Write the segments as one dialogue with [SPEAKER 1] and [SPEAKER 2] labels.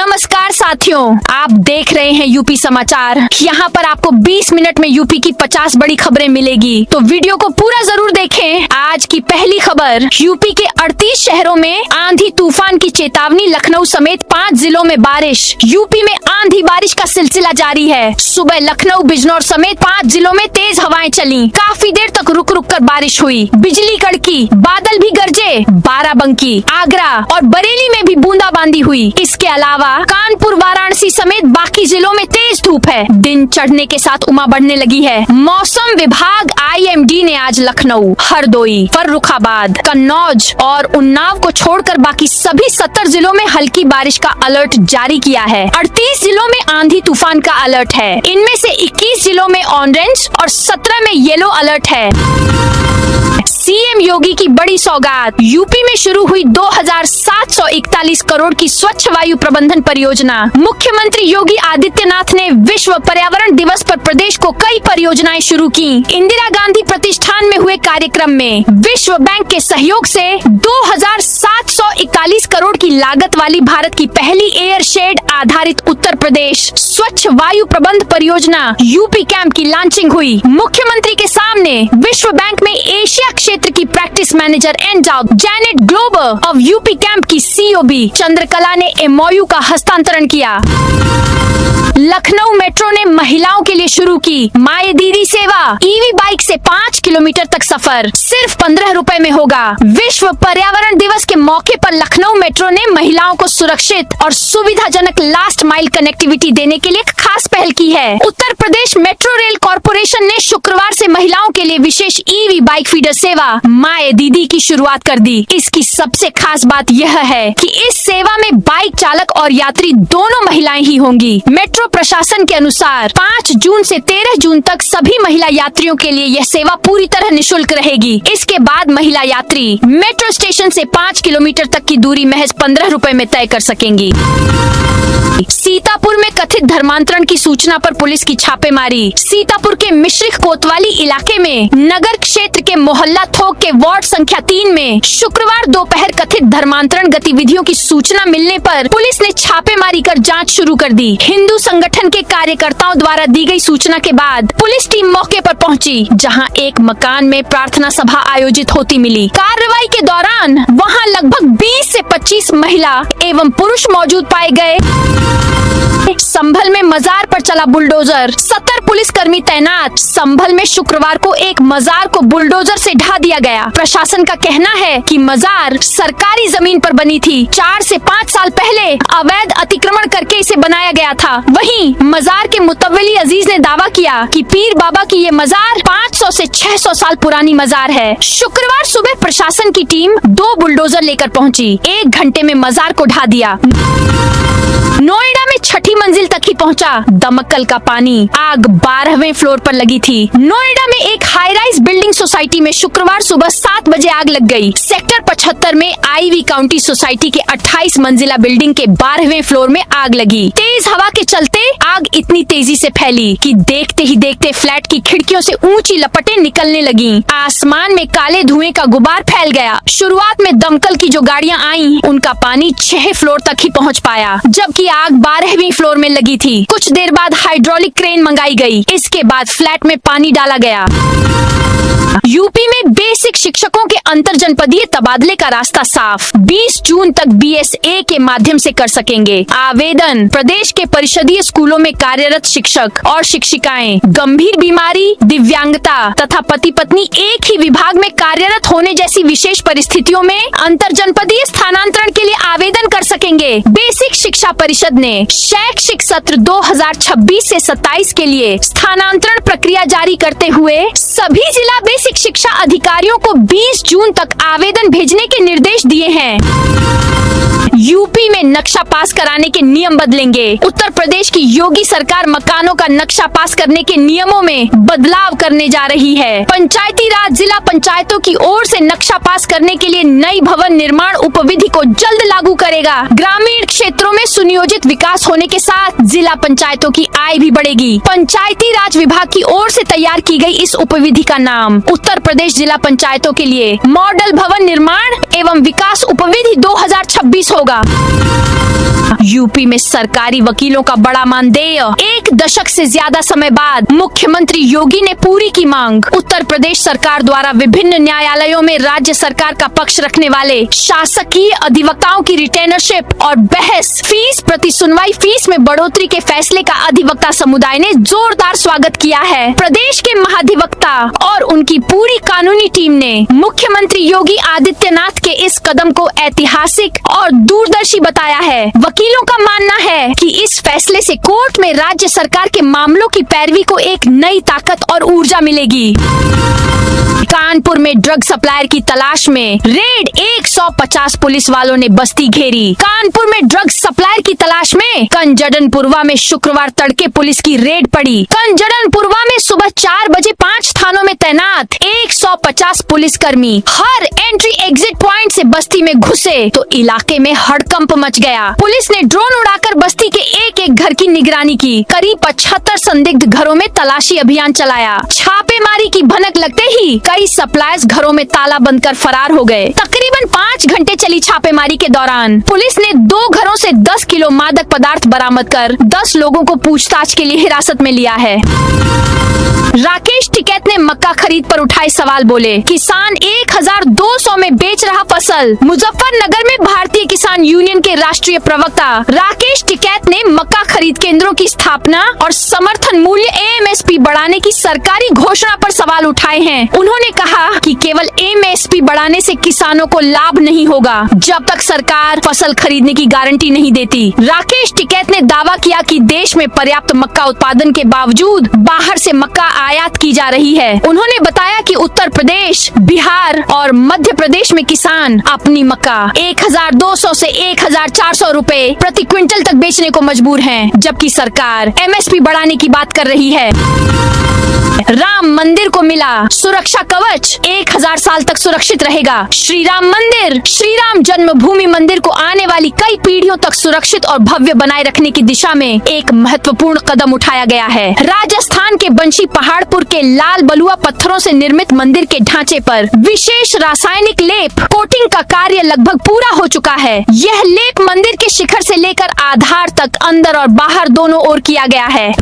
[SPEAKER 1] नमस्कार साथियों, आप देख रहे हैं यूपी समाचार। यहाँ पर आपको 20 मिनट में यूपी की 50 बड़ी खबरें मिलेगी, तो वीडियो को पूरा जरूर देखें। आज की पहली खबर, यूपी के 38 शहरों में आंधी तूफान की चेतावनी। लखनऊ समेत 5 जिलों में बारिश। यूपी में आंधी बारिश का सिलसिला जारी है। सुबह लखनऊ, बिजनौर समेत 5 जिलों में तेज हवाएं चली। काफी देर तक रुक रुक कर बारिश हुई। बिजली कड़की, बादल भी गरजे। बाराबंकी, आगरा और बरेली में भी बूंदाबांदी हुई। इसके अलावा कानपुर, वाराणसी समेत बाकी जिलों में तेज धूप है। दिन चढ़ने के साथ उमा बढ़ने लगी है। मौसम विभाग IMD ने आज लखनऊ, हरदोई, फर्रुखाबाद, कन्नौज और उन्नाव को छोड़कर बाकी सभी 70 जिलों में हल्की बारिश का अलर्ट जारी किया है। 38 जिलों में आंधी तूफान का अलर्ट है। इनमें से 21 जिलों में ऑरेंज और 17 में येलो अलर्ट है। CM योगी की बड़ी सौगात। यूपी में शुरू हुई 2741 करोड़ की स्वच्छ वायु प्रबंधन परियोजना। मुख्यमंत्री योगी आदित्यनाथ ने विश्व पर्यावरण दिवस पर प्रदेश को कई परियोजनाएं शुरू की। इंदिरा गांधी प्रतिष्ठान में हुए कार्यक्रम में विश्व बैंक के सहयोग से 2741 करोड़ की लागत वाली भारत की पहली एयर शेड आधारित उत्तर प्रदेश स्वच्छ वायु प्रबंध परियोजना यूपी कैंप की लॉन्चिंग हुई। मुख्यमंत्री के सामने विश्व बैंक में एशिया क्षेत्र की प्रैक्टिस मैनेजर एंडाउड Janet Glover of UP camp की COB चंद्रकला ने MOU का हस्तांतरण किया। लखनऊ मेट्रो ने महिलाओं के लिए शुरू की माए दीदी सेवा। EV बाइक से 5 किलोमीटर तक सफर सिर्फ 15 रुपए में होगा। विश्व पर्यावरण दिवस के मौके पर लखनऊ मेट्रो ने महिलाओं को सुरक्षित और सुविधाजनक लास्ट माइल कनेक्टिविटी देने के लिए एक खास पहल की है। Uttar Pradesh metro rail corporation ने शुक्रवार से महिलाओं के लिए विशेष EV बाइक फीडर सेवा माए दीदी की शुरुआत कर दी। इसकी सबसे खास बात यह है कि इस सेवा में बाइक चालक और यात्री दोनों महिलाएं ही होंगी। मेट्रो प्रशासन के अनुसार 5 जून से 13 जून तक सभी महिला यात्रियों के लिए यह सेवा पूरी तरह निशुल्क रहेगी। इसके बाद महिला यात्री मेट्रो स्टेशन से 5 किलोमीटर तक की दूरी महज 15 रुपए में तय कर सकेंगी। सीतापुर में कथित धर्मांतरण की सूचना पर पुलिस की छापेमारी। सीतापुर के मिश्रिख कोतवाली इलाके में नगर क्षेत्र के मोहल्ला थोक के वार्ड संख्या 3 में शुक्रवार दोपहर कथित धर्मांतरण गतिविधियों की सूचना मिलने पर पुलिस ने छापेमारी कर जांच शुरू कर दी। हिंदू संगठन के कार्यकर्ताओं द्वारा दी गई सूचना के बाद पुलिस टीम मौके पर पहुंची, जहां एक मकान में प्रार्थना सभा आयोजित होती मिली। कार्रवाई के दौरान वहां लगभग 20 से 25 महिला एवं पुरुष मौजूद पाए गए। संभल में मजार पर चला बुलडोजर, 70 पुलिसकर्मी तैनात। संभल में शुक्रवार को एक मजार को बुलडोजर से ढा दिया गया। प्रशासन का कहना है कि मजार सरकारी जमीन पर बनी थी। 4 से 5 साल पहले अवैध अतिक्रमण करके इसे बनाया गया था। वहीं मजार के मुतव्वली अजीज ने दावा किया कि पीर बाबा की ये मजार 500 से 600 साल पुरानी मजार है। शुक्रवार सुबह प्रशासन की टीम 2 बुलडोजर लेकर पहुंची। 1 घंटे में मजार को ढा दिया। नोएडा में 6ठी मंजिल तक ही पहुंचा दमकल का पानी। आग 12वें फ्लोर पर लगी थी। नोएडा में एक हाई राइज बिल्डिंग सोसाइटी में शुक्रवार सुबह 7 बजे आग लग गई। सेक्टर 75 में IV काउंटी सोसाइटी के 28 मंजिला बिल्डिंग के 12वें फ्लोर में आग लगी। तेज हवा के चलते आग इतनी तेजी से फैली कि देखते ही देखते फ्लैट की खिड़कियों से ऊंची लपटें निकलने लगी। आसमान में काले धुएं का गुबार फैल गया। शुरुआत में दमकल की जो गाड़ियां आईं, उनका पानी 6 फ्लोर तक ही पहुंच पाया, जबकि आग 12वीं फ्लोर में लगी थी। कुछ देर बाद हाइड्रोलिक क्रेन मंगाई गई। इसके बाद फ्लैट में पानी डाला गया। यूपी में बेसिक शिक्षकों के अंतरजनपदीय तबादले का रास्ता साफ। 20 जून तक BSA के माध्यम से कर सकेंगे आवेदन। प्रदेश के परिषदीय स्कूलों में कार्यरत शिक्षक और शिक्षिकाएं गंभीर बीमारी, दिव्यांगता तथा पति पत्नी एक ही विभाग में कार्यरत होने जैसी विशेष परिस्थितियों में अंतरजनपदीय स्थानांतरण के लिए आवेदन कर सकेंगे। बेसिक शिक्षा परिषद ने शैक्षिक सत्र 2026 से 27 के लिए स्थानांतरण प्रक्रिया जारी करते हुए सभी जिला बेसिक शिक्षा अधिकारियों को 20 जून तक आवेदन भेजने के निर्देश दिए हैं। यूपी में नक्शा पास कराने के नियम बदलेंगे। उत्तर प्रदेश की योगी सरकार मकानों का नक्शा पास करने के नियमों में बदलाव करने जा रही है। पंचायती राज जिला पंचायतों की ओर से नक्शा पास करने के लिए नई भवन निर्माण उपविधि को जल्द लागू करेगा। ग्रामीण क्षेत्रों में सुनियोजित विकास होने के साथ जिला पंचायतों की आय भी बढ़ेगी। पंचायती राज विभाग की ओर से तैयार की गई इस उपविधि का नाम उत्तर प्रदेश जिला पंचायतों के लिए मॉडल भवन निर्माण एवं विकास उपविधि 2026 2026 होगा। यूपी में सरकारी वकीलों का बड़ा मानदेय। 1 दशक से ज्यादा समय बाद मुख्यमंत्री योगी ने पूरी की मांग। उत्तर प्रदेश सरकार द्वारा विभिन्न न्यायालयों में राज्य सरकार का पक्ष रखने वाले शासकीय अधिवक्ताओं की रिटेनरशिप और बहस, फीस प्रति सुनवाई फीस में बढ़ोतरी के फैसले का अधिवक्ता समुदाय ने जोरदार स्वागत किया है। प्रदेश के महाधिवक्ता और उनकी पूरी कानूनी टीम ने मुख्यमंत्री योगी आदित्यनाथ के इस कदम को ऐतिहासिक और दूरदर्शी बताया है। वकीलों का मानना है कि इस फैसले से कोर्ट में राज्य सरकार के मामलों की पैरवी को एक नई ताकत और ऊर्जा मिलेगी। कानपुर में ड्रग सप्लायर की तलाश में रेड, 150 पुलिस वालों ने बस्ती घेरी। कानपुर में ड्रग सप्लायर की तलाश में कंजड़नपुरवा में शुक्रवार तड़के पुलिस की रेड पड़ी। कंजड़नपुरवा में सुबह 4 बजे 5 थानों में तैनात 150 पुलिसकर्मी हर एंट्री एग्जिट पॉइंट से बस्ती में घुसे तो इलाके में हड़कंप मच गया। पुलिस ने ड्रोन उड़ाकर बस्ती के एक घर की निगरानी की। करीब 75 संदिग्ध घरों में तलाशी अभियान चलाया। छापेमारी की भनक लगते ही कई सप्लायर्स घरों में ताला बंद कर फरार हो गए। तकरीबन 5 घंटे चली छापेमारी के दौरान पुलिस ने 2 घरों से 10 किलो मादक पदार्थ बरामद कर 10 लोगों को पूछताछ के लिए हिरासत में लिया है। राकेश टिकैत ने मक्का खरीद पर उठाए सवाल, बोले किसान 1200 में बेच रहा फसल। मुजफ्फरनगर में भारतीय किसान यूनियन के राष्ट्रीय प्रवक्ता राकेश टिकैत ने मक्का खरीद केंद्रों की स्थापना और समर्थन मूल्य एमएसपी बढ़ाने की सरकारी घोषणा पर सवाल उठाए हैं। उन्होंने कहा कि केवल एमएसपी बढ़ाने से किसानों को लाभ नहीं होगा जब तक सरकार फसल खरीदने की गारंटी नहीं देती। राकेश टिकैत ने दावा किया कि देश में पर्याप्त मक्का उत्पादन के बावजूद बाहर से मक्का आयात की जा रही है। उन्होंने बताया कि उत्तर प्रदेश, बिहार और मध्य प्रदेश में किसान अपनी मक्का 1200 से 1400 रुपए प्रति क्विंटल तक बेचने को मजबूर हैं, जबकि सरकार एमएसपी बढ़ाने की बात कर रही है। राम मंदिर को मिला सुरक्षा कवच, 1000 साल तक सुरक्षित रहेगा। श्री राम मंदिर, श्री राम जन्मभूमि मंदिर को आने वाली कई पीढ़ियों तक सुरक्षित और भव्य बनाए रखने की दिशा में एक महत्वपूर्ण कदम उठाया गया है। राजस्थान के बंशी पहाड़पुर के लाल बलुआ पत्थरों से निर्मित मंदिर के ढांचे पर विशेष रासायनिक लेप कोटिंग का कार्य लगभग पूरा हो चुका है। यह लेप मंदिर के शिखर से लेकर आधार तक अंदर और बाहर दोनों ओर किया गया है।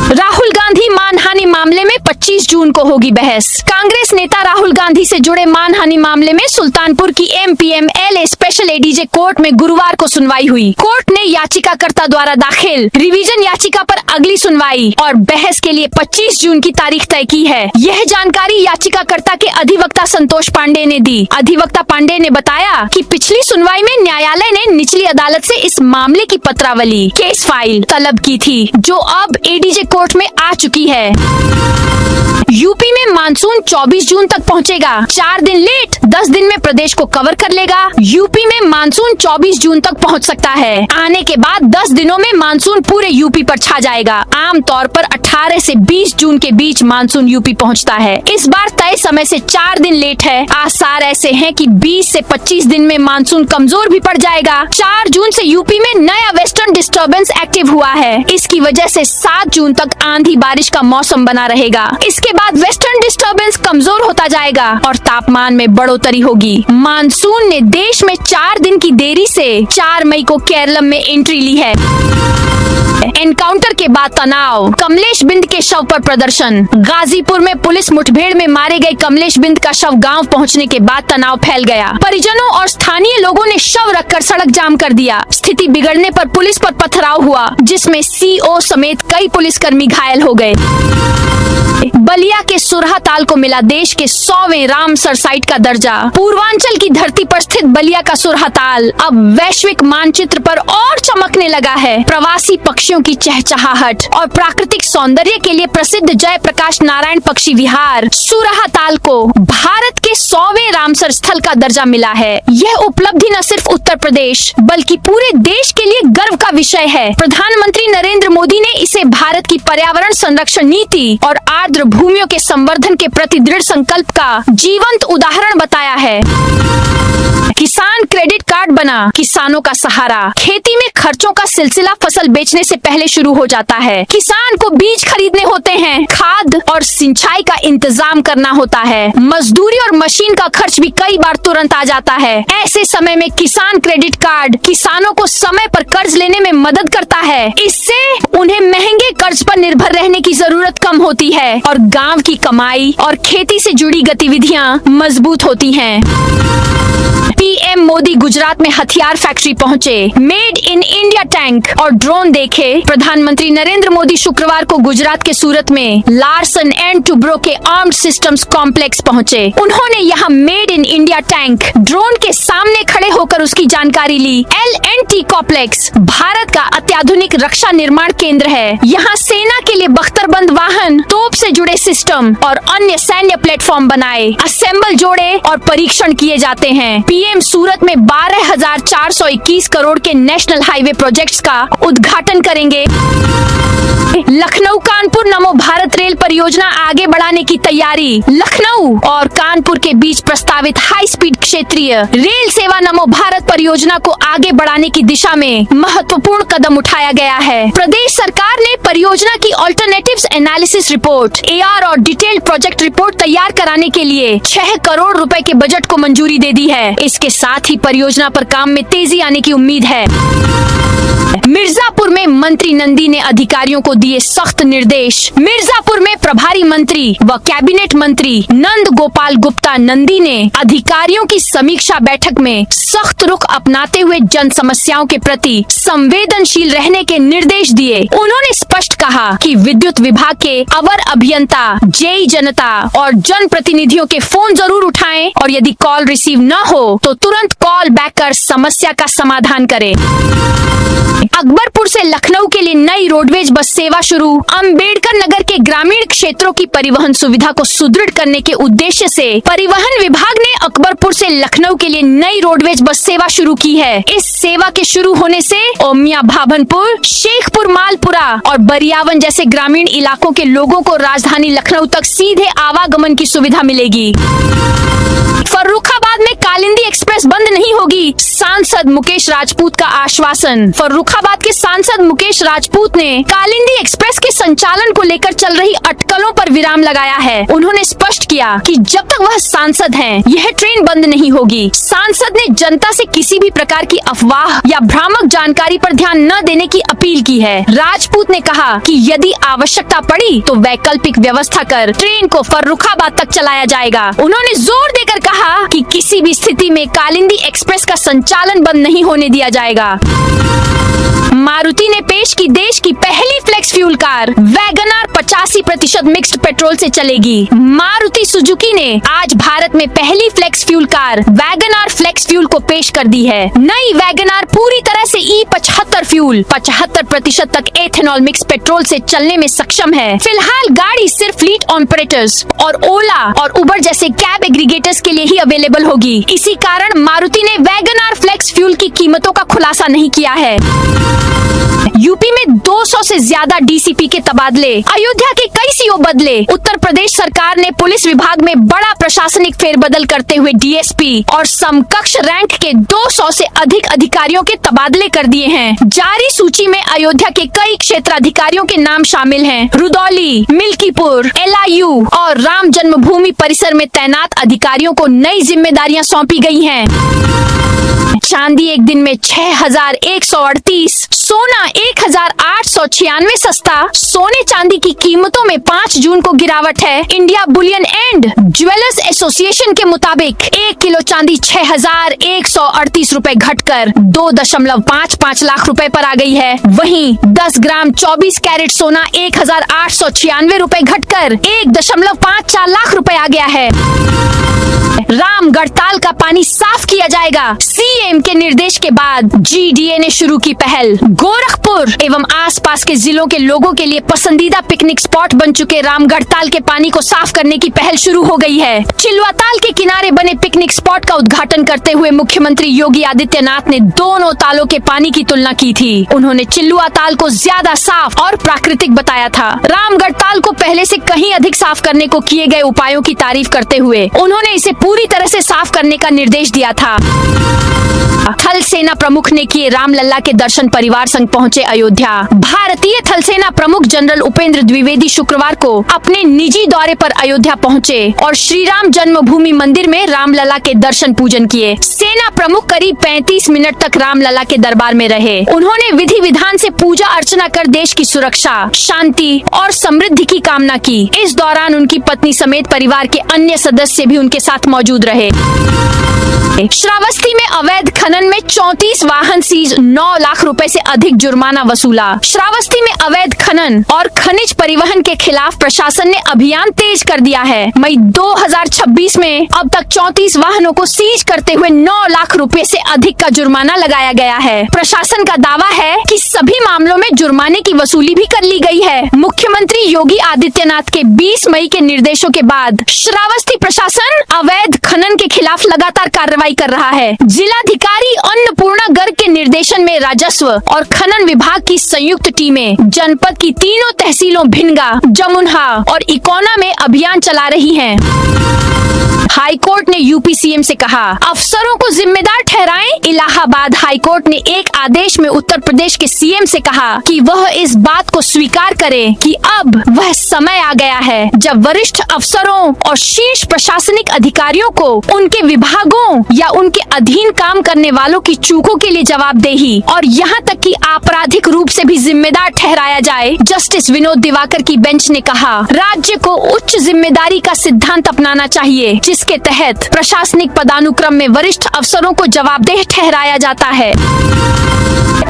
[SPEAKER 1] राहुल गांधी मानहानि मामले में 25 जून को होगी बहस। कांग्रेस नेता राहुल गांधी से जुड़े मानहानि मामले में सुल्तानपुर की एमपीएमएलए स्पेशल एडीजे कोर्ट में गुरुवार को सुनवाई हुई। कोर्ट ने याचिकाकर्ता द्वारा दाखिल रिवीजन याचिका पर अगली सुनवाई और बहस के लिए 25 जून की तारीख तय की है। यह जानकारी याचिकाकर्ता के अधिवक्ता संतोष पांडे ने दी। अधिवक्ता पांडे ने बताया कि पिछली सुनवाई में न्यायालय ने निचली अदालत से इस मामले की पत्रावली केस फाइल तलब की थी, जो अब एडीजे कोर्ट में आ चुकी है। यूपी में मानसून 24 जून तक पहुंचेगा। 4 दिन लेट 10 दिन में प्रदेश को कवर कर लेगा। यूपी में मानसून 24 जून तक पहुंच सकता है। आने के बाद 10 दिनों में मानसून पूरे यूपी पर छा जाएगा। आमतौर पर 18 से 20 जून के बीच मानसून यूपी पहुंचता है। इस बार तय समय से 4 दिन लेट है। आसार ऐसे हैं कि 20 से 25 दिन में मानसून कमजोर भी पड़ जाएगा। 4 जून से यूपी में नया वेस्टर्न डिस्टर्बेंस एक्टिव हुआ है। इसकी वजह से 7 जून तक आंधी बारिश का मौसम बना रहेगा। इसके बाद वेस्टर्न डिस्टर्बेंस कमजोर होता जाएगा और तापमान में बढ़ोतरी होगी। मानसून ने देश में 4 दिन की देरी से 4 मई को केरल में एंट्री ली है। एनकाउंटर के बाद तनाव, कमलेश बिंद के शव पर प्रदर्शन। गाजीपुर में पुलिस मुठभेड़ में मारे गए कमलेश बिंद का शव गांव पहुंचने के बाद तनाव फैल गया। परिजनों और स्थानीय लोगों ने शव रखकर सड़क जाम कर दिया। स्थिति बिगड़ने पर पुलिस पर पथराव हुआ, जिसमें सीओ समेत कई पुलिसकर्मी घायल हो गए। बलिया के सुरहा ताल को मिला देश के 100वें रामसर साइट का दर्जा। पूर्वांचल की धरती पर स्थित बलिया का सुरहा ताल अब वैश्विक मानचित्र पर और चमकने लगा है। प्रवासी पक्षियों की चहचहाहट और प्राकृतिक सौंदर्य के लिए प्रसिद्ध जयप्रकाश नारायण पक्षी विहार सुरहा ताल को भारत के 100वें रामसर स्थल का दर्जा मिला है। यह उपलब्धि न सिर्फ उत्तर प्रदेश बल्कि पूरे देश के लिए गर्व का का विषय है। प्रधानमंत्री नरेंद्र मोदी ने इसे भारत की पर्यावरण संरक्षण नीति और आर्द्र भूमियों के संवर्धन के प्रति दृढ़ संकल्प का जीवंत उदाहरण बताया है। किसान क्रेडिट कार्ड बना किसानों का सहारा। खेती में खर्चों का सिलसिला फसल बेचने से पहले शुरू हो जाता है। किसान को बीज खरीदने होते हैं, खाद और सिंचाई का इंतजाम करना होता है, मजदूरी और मशीन का खर्च भी कई बार तुरंत आ जाता है। ऐसे समय में किसान क्रेडिट कार्ड किसानों को समय पर कर्ज लेने में मदद करता है। इससे उन्हें महंगे कर्ज पर निर्भर रहने की जरूरत कम होती है और गांव की कमाई और खेती से जुड़ी गतिविधियां मजबूत होती हैं। पीएम मोदी गुजरात में हथियार फैक्ट्री पहुंचे, मेड इन इंडिया टैंक और ड्रोन देखे। प्रधानमंत्री नरेंद्र मोदी शुक्रवार को गुजरात के सूरत में लार्सन एंड टुब्रो के आर्म्ड सिस्टम्स कॉम्प्लेक्स पहुंचे। उन्होंने यहां made in India tank drone के सामने खड़े होकर उसकी जानकारी ली। LNT कॉम्प्लेक्स भारत का अत्याधुनिक रक्षा निर्माण केंद्र है। यहाँ सेना के लिए बख्तरबंद वाहन, तोप से जुड़े सिस्टम और अन्य सैन्य प्लेटफॉर्म बनाए, असेंबल जोड़े और परीक्षण किए जाते हैं। पीएम सूरत में 12,421 करोड़ के नेशनल हाईवे प्रोजेक्ट्स का उद्घाटन करेंगे। लखनऊ कानपुर नमो भारत रेल परियोजना आगे बढ़ाने की तैयारी। लखनऊ और कानपुर के बीच प्रस्तावित हाई स्पीड क्षेत्रीय रेल सेवा नमो भारत परियोजना को आगे बढ़ाने की दिशा में महत्वपूर्ण कदम उठाया गया है। प्रदेश सरकार ने परियोजना की ऑल्टरनेटिव्स एनालिसिस रिपोर्ट AR और डिटेल्ड प्रोजेक्ट रिपोर्ट तैयार कराने के लिए 6 करोड़ रुपए के बजट को मंजूरी दे दी है। इसके साथ ही परियोजना पर काम में तेजी आने की उम्मीद है। मिर्जापुर में मंत्री नंदी ने अधिकारियों को दिए सख्त निर्देश। मिर्जापुर में प्रभारी मंत्री व कैबिनेट मंत्री नंद गोपाल गुप्ता नंदी ने अधिकारियों की समीक्षा बैठक में सख्त रुख अपनाते हुए जन समस्याओं के प्रति संवेदनशील रहने के निर्देश दिए। उन्होंने स्पष्ट कहा कि विद्युत विभाग के अवर अभियंता जेई जनता और जन प्रतिनिधियों के फोन जरूर उठाएं और यदि कॉल रिसीव न हो तो तुरंत कॉल बैक कर समस्या का समाधान करें। अकबरपुर से लखनऊ के लिए नई रोडवेज बस सेवा शुरू। अंबेडकर नगर के ग्रामीण क्षेत्रों की परिवहन सुविधा को सुदृढ़ करने के उद्देश्य से परिवहन विभाग ने अकबरपुर से लखनऊ के लिए नई रोडवेज बस सेवा शुरू की है। इस सेवा के शुरू होने से ओमिया भाभनपुर, शेखपुर मालपुरा और बरियावन जैसे ग्रामीण इलाकों के लोगों को राजधानी लखनऊ तक सीधे आवागमन की सुविधा मिलेगी। फर्रुखाबाद में कालिंदी एक्सप्रेस बंद नहीं होगी, सांसद मुकेश राजपूत का आश्वासन। फर्रुखाबाद के सांसद मुकेश राजपूत ने कालिंदी एक्सप्रेस के संचालन को लेकर चल रही अटकलों पर विराम लगाया है। उन्होंने स्पष्ट किया कि जब तक वह सांसद हैं, यह ट्रेन बंद नहीं होगी। सांसद ने जनता से किसी भी प्रकार की अफवाह या भ्रामक जानकारी पर ध्यान न देने की अपील की है। राजपूत ने कहा कि यदि आवश्यकता पड़ी तो वैकल्पिक व्यवस्था कर ट्रेन को फर्रुखाबाद तक चलाया जाएगा। उन्होंने जोर देकर कहा कि किसी भी स्थिति में कालिंदी एक्सप्रेस का संचालन बंद नहीं होने दिया जाएगा। मारुति ने पेश की देश की पहली flex fuel car WagonR 85% mixed petrol से चलेगी। मारुति सुजुकी ने आज भारत में पहली flex fuel car WagonR flex fuel को पेश कर दी है। नई वैगनआर पूरी तरह से E75 फ्यूल 75% तक एथेनॉल मिक्स पेट्रोल से चलने में सक्षम है। फिलहाल गाड़ी सिर्फ फ्लीट ऑपरेटर्स और ओला और उबर जैसे कैब एग्रीगेटर्स के लिए ही अवेलेबल होगी। इसी कारण मारुति ने वैगनआर फ्लेक्स फ्यूल की कीमतों का खुलासा नहीं किया है। यूपी में 200 से ज्यादा डीसीपी के तबादले, अयोध्या के कई सीओ बदले। उत्तर प्रदेश सरकार ने पुलिस विभाग में बड़ा प्रशासनिक फेरबदल करते हुए डीएसपी और समकक्ष रैंक के 200 से अधिक अधिकारियों के तबादले कर दिए हैं। जारी सूची में अयोध्या के कई क्षेत्राधिकारियों के नाम शामिल हैं। रुदौली, मिल्कीपुर, LIU और राम जन्मभूमि परिसर में तैनात अधिकारियों को नई जिम्मेदारियां सौंपी गई हैं। चांदी एक दिन में 6,138, सोना 1,896 सस्ता। सोने चांदी की कीमतों में 5 जून को गिरावट है। India Boolean and jewellers association के मुताबिक 1 किलो चांदी 6,138 रुपए घटकर 2.55 लाख रुपए पर आ गई है। वहीं 10 ग्राम 24 कैरेट सोना 1,896 रुपए घटकर 1.54 लाख रुपए आ गया है। रामगढ़ ताल का पानी साफ किया जाएगा। सीएम के निर्देश के बाद GDA ने शुरू की पहल। गोरखपुर एवं आसपास के जिलों के लोगों के लिए पसंदीदा पिकनिक स्पॉट बन चुके रामगढ़ ताल के पानी को साफ करने की पहल शुरू हो गई है। चिल्वा ताल के किनारे बने पिकनिक स्पॉट का उद्घाटन करते हुए मुख्यमंत्री योगी आदित्यनाथ ने दोनों तालों के पानी की तुलना की थी। उन्होंने चिल्वा ताल को ज्यादा साफ और प्राकृतिक बताया था। रामगढ़ ताल को पहले से कहीं अधिक साफ करने को किए गए उपायों की तारीफ करते हुए उन्होंने इसे पूरी तरह से साफ करने का निर्देश दिया था। थल सेना प्रमुख ने किए रामलला के दर्शन, परिवार संग पहुंचे अयोध्या। भारतीय थल सेना प्रमुख जनरल उपेंद्र द्विवेदी शुक्रवार को अपने निजी दौरे पर अयोध्या पहुंचे और श्री राम जन्मभूमि मंदिर में रामलला के दर्शन पूजन किए। सेना प्रमुख करीब 35 मिनट तक रामलला के दरबार में रहे। उन्होंने विधि विधान से पूजा अर्चना कर देश की सुरक्षा, शांति और समृद्धि की कामना की। इस दौरान उनकी पत्नी समेत परिवार के अन्य सदस्य भी उनके साथ मौजूद रहे। श्रावस्ती में अवैध खनन में 34 वाहन सीज, 9 लाख रुपए से अधिक जुर्माना वसूला। श्रावस्ती में अवैध खनन और खनिज परिवहन के खिलाफ प्रशासन ने अभियान तेज कर दिया है। मई 2026 में अब तक 34 वाहनों को सीज करते हुए 9 लाख रुपए से अधिक का जुर्माना लगाया गया है। प्रशासन का दावा है कि सभी मामलों में जुर्माने की वसूली भी कर ली गई है। मुख्यमंत्री योगी आदित्यनाथ के 20 मई के निर्देशों के बाद श्रावस्ती प्रशासन अवैध खनन के खिलाफ लगातार कार्रवाई कर रहा है। जिलाधिकारी अन्नपूर्णा गर्ग के निर्देशन में राजस्व और खनन विभाग की संयुक्त टीमें जनपद की तीनों तहसीलों भिनगा, जमुनहा और इकोना में अभियान चला रही हैं। हाई कोर्ट ने यूपी सीएम से कहा, अफसरों को जिम्मेदार ठहराएं। इलाहाबाद हाई कोर्ट ने एक आदेश में उत्तर प्रदेश के सीएम से कहा कि वह इस बात को स्वीकार करे कि अब वह समय आ गया है जब वरिष्ठ अफसरों और शीर्ष प्रशासनिक अधिकारियों को उनके विभागों या उनके अधीन काम करने वालों की चूकों के लिए जवाबदेही और यहाँ तक कि आपराधिक रूप से भी जिम्मेदार ठहराया जाए। जस्टिस विनोद दिवाकर की बेंच ने कहा, राज्य को उच्च जिम्मेदारी का सिद्धांत अपनाना चाहिए जिसके तहत प्रशासनिक पदानुक्रम में वरिष्ठ अफसरों को जवाबदेह ठहराया जाता है।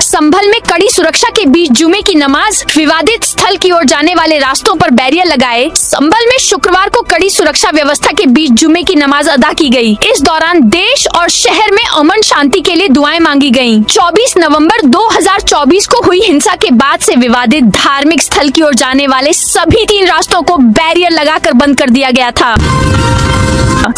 [SPEAKER 1] संभल में कड़ी सुरक्षा के बीच जुमे की नमाज, विवादित स्थल की ओर जाने वाले रास्तों पर बैरियर लगाए। संभल में शुक्रवार को कड़ी सुरक्षा व्यवस्था के बीच जुमे की नमाज अदा की गई। इस दौरान देश और शहर में अमन शांति के लिए दुआएं मांगी गईं। 24 नवंबर 2024 को हुई हिंसा के बाद से विवादित धार्मिक स्थल की ओर जाने वाले सभी 3 रास्तों को बैरियर लगाकर बंद कर दिया गया था।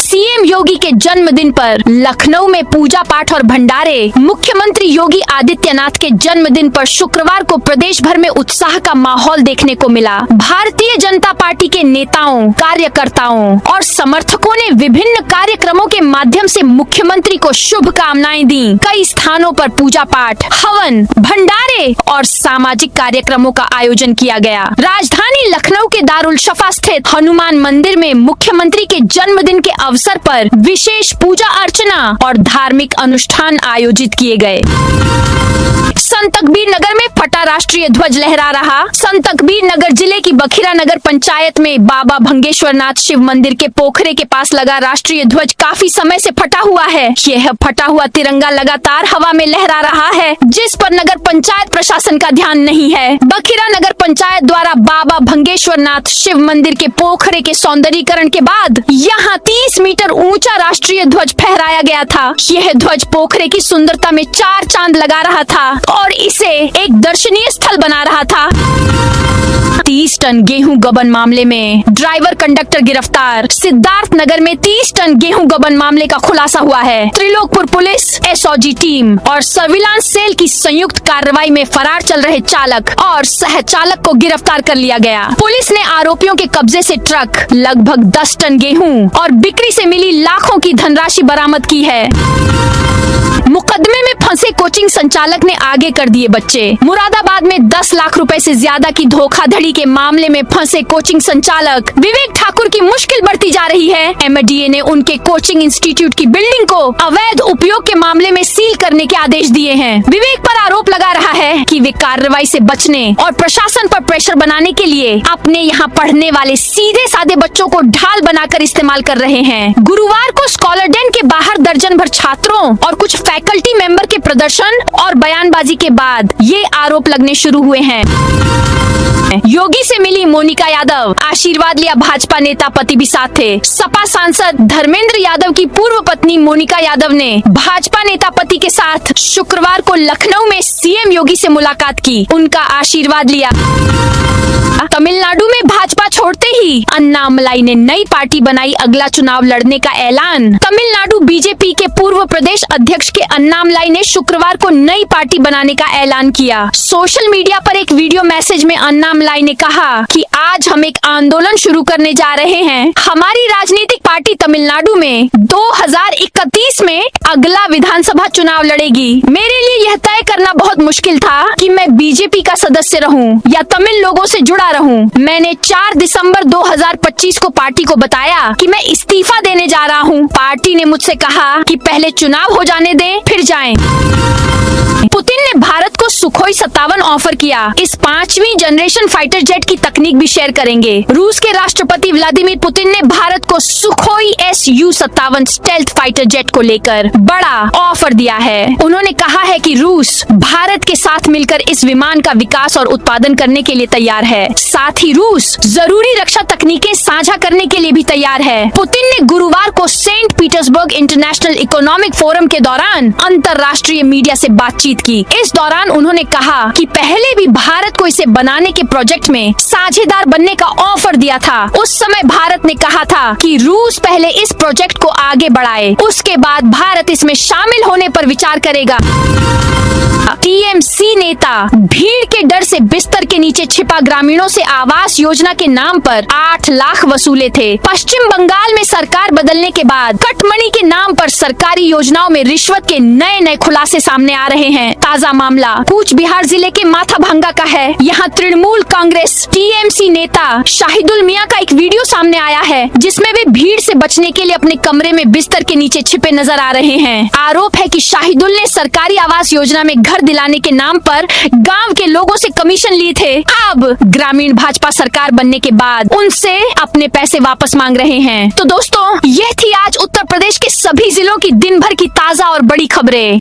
[SPEAKER 1] सीएम योगी के जन्मदिन पर लखनऊ में पूजा पाठ और भंडारे। मुख्यमंत्री योगी आदित्यनाथ के जन्मदिन पर शुक्रवार को प्रदेश भर में उत्साह का माहौल देखने को मिला। भारतीय जनता पार्टी के नेताओं, कार्यकर्ताओं और समर्थकों ने विभिन्न कार्यक्रमों के माध्यम से मुख्यमंत्री को शुभकामनाएं दी। कई स्थानों पर पूजा पाठ, हवन, भंडारे और सामाजिक कार्यक्रमों का आयोजन किया गया। राजधानी लखनऊ के दारुल शफा स्थित हनुमान मंदिर में मुख्यमंत्री के जन्मदिन के अवसर पर विशेष पूजा अर्चना और धार्मिक अनुष्ठान आयोजित किए गए। संत कबीर नगर में फटा राष्ट्रीय ध्वज लहरा रहा। संत कबीर नगर जिले की बखीरा नगर पंचायत में बाबा भंगेश्वरनाथ शिव मंदिर के पोखरे के पास लगा राष्ट्रीय ध्वज काफी समय से फटा हुआ है। यह फटा हुआ तिरंगा लगातार हवा में लहरा रहा है, जिस पर नगर पंचायत प्रशासन का ध्यान नहीं है। बखीरा नगर पंचायत द्वारा बाबा भंगेश्वरनाथ शिव मंदिर के पोखरे के सौंदर्यीकरण के बाद यहाँ 30 मीटर ऊंचा राष्ट्रीय ध्वज फहराया गया था। यह ध्वज पोखरे की सुंदरता में 4 चांद लगा रहा था और इसे एक दर्शनीय स्थल बना रहा था। 30 टन गेहूं गबन मामले में ड्राइवर कंडक्टर गिरफ्तार। सिद्धार्थ नगर में 30 टन गेहूं गबन मामले का खुलासा हुआ है। त्रिलोकपुर पुलिस, एसओजी टीम और सर्विलांस सेल की संयुक्त कार्रवाई में फरार चल रहे चालक और सह चालक को गिरफ्तार कर लिया गया। पुलिस ने आरोपियों के कब्जे से ट्रक, लगभग 10 टन गेहूं और बिक्री से मिली लाखों की धनराशि बरामद की है। मुकदमे में फंसे कोचिंग संचालक ने आगे कर दिए बच्चे। मुरादाबाद में 10 लाख रुपए से ज्यादा की धोखाधड़ी के मामले में फंसे कोचिंग संचालक विवेक ठाकुर की मुश्किल बढ़ती जा रही है। एमडीए ने उनके कोचिंग इंस्टीट्यूट की बिल्डिंग को अवैध उपयोग के मामले में सील करने के आदेश दिए हैं। विवेक पर आरोप लगा रहा है कि वे कार्रवाई से बचने और प्रशासन पर प्रेशर बनाने के लिए अपने यहाँ पढ़ने वाले सीधे साधे बच्चों को ढाल बनाकर इस्तेमाल कर रहे हैं। गुरुवार को स्कॉलर डेन के बाहर दर्जन भर छात्रों और कुछ फैकल्टी मेंबर के प्रदर्शन और बयानबाजी के बाद ये आरोप लगने शुरू हुए हैं। योगी से मिली मोनिका यादव, आशीर्वाद लिया भाजपा नेता, पति भी साथ थे। सपा सांसद धर्मेंद्र यादव की पूर्व पत्नी मोनिका यादव ने भाजपा नेता पति के साथ शुक्रवार को लखनऊ में सीएम योगी से मुलाकात की, उनका आशीर्वाद लिया। तमिलनाडु में भाजपा छोड़ते ही अन्नामलाई ने नई पार्टी बनाई, अगला चुनाव लड़ने का ऐलान। तमिलनाडु बीजेपी के पूर्व प्रदेश अध्यक्ष के अन्नामलाई ने शुक्रवार को नई पार्टी बनाने का ऐलान किया। सोशल मीडिया पर एक वीडियो मैसेज में अन्नामलाई ने कहा कि आज हम एक आंदोलन शुरू करने जा रहे हैं। हमारी राजनीतिक पार्टी तमिलनाडु में 2031 में अगला विधानसभा चुनाव लड़ेगी। मेरे लिए यह तय करना बहुत मुश्किल था कि मैं बीजेपी का सदस्य रहूं या तमिल लोगों से जुड़ा रहूं। मैंने 4 दिसंबर 2025 को पार्टी को बताया कि मैं इस्तीफा देने जा रहा हूं। पार्टी ने मुझसे कहा कि पहले चुनाव हो जाने दें, फिर जाएं। पुतिन ने भारत को सुखोई 57 ऑफर किया। इस 5वीं जनरेशन फाइटर जेट की तकनीक भी शेयर करेंगे। रूस के राष्ट्रपति व्लादिमीर पुतिन ने भारत को Sukhoi Su-57 stealth fighter jet को लेकर बड़ा ऑफर दिया है। उन्होंने कहा है कि रूस भारत के साथ मिलकर इस विमान का विकास और उत्पादन करने के लिए तैयार है। साथ ही रूस जरूरी रक्षा तकनीकें साझा करने के लिए भी तैयार है। पुतिन ने गुरुवार को Saint Petersburg International Economic Forum के दौरान अंतर्राष्ट्रीय मीडिया से बातचीत की। इस दौरान उन्होंने कहा कि पहले भी भारत को इसे बनाने के प्रोजेक्ट में साझेदार बनने का ऑफर दिया था। उस समय भारत ने कहा था कि रूस पहले इस प्रोजेक्ट को आगे बढ़ाए, उसके बाद भारत इसमें शामिल होने पर विचार करेगा। टीएमसी नेता भीड़ के डर से बिस्तर के नीचे छिपा ग्रामीणों से आवास योजना के नाम पर 8 लाख वसूले थे। पश्चिम बंगाल में सरकार बदलने के बाद कटमनी के नाम पर सरकारी योजनाओं में रिश्वत के नए खुलासे सामने आ रहे हैं। ताजा मामला कूच बिहार जिले के माथाभंगा का है। यहाँ तृणमूल कांग्रेस टीएमसी नेता शाहिदुल मियां का एक वीडियो सामने आया है, जिसमें वे भीड़ से बचने के लिए अपने कमरे में बिस्तर के नीचे छिपे नजर आ रहे हैं। आरोप है कि शाहिदुल ने सरकारी आवास योजना में घर दिलाने के नाम पर गांव के लोगों से कमीशन लिए थे। अब ग्रामीण भाजपा सरकार बनने के बाद उनसे अपने पैसे वापस मांग रहे हैं। तो दोस्तों, यह थी आज उत्तर प्रदेश के सभी जिलों की दिन भर की ताजा और बड़ी खबरें।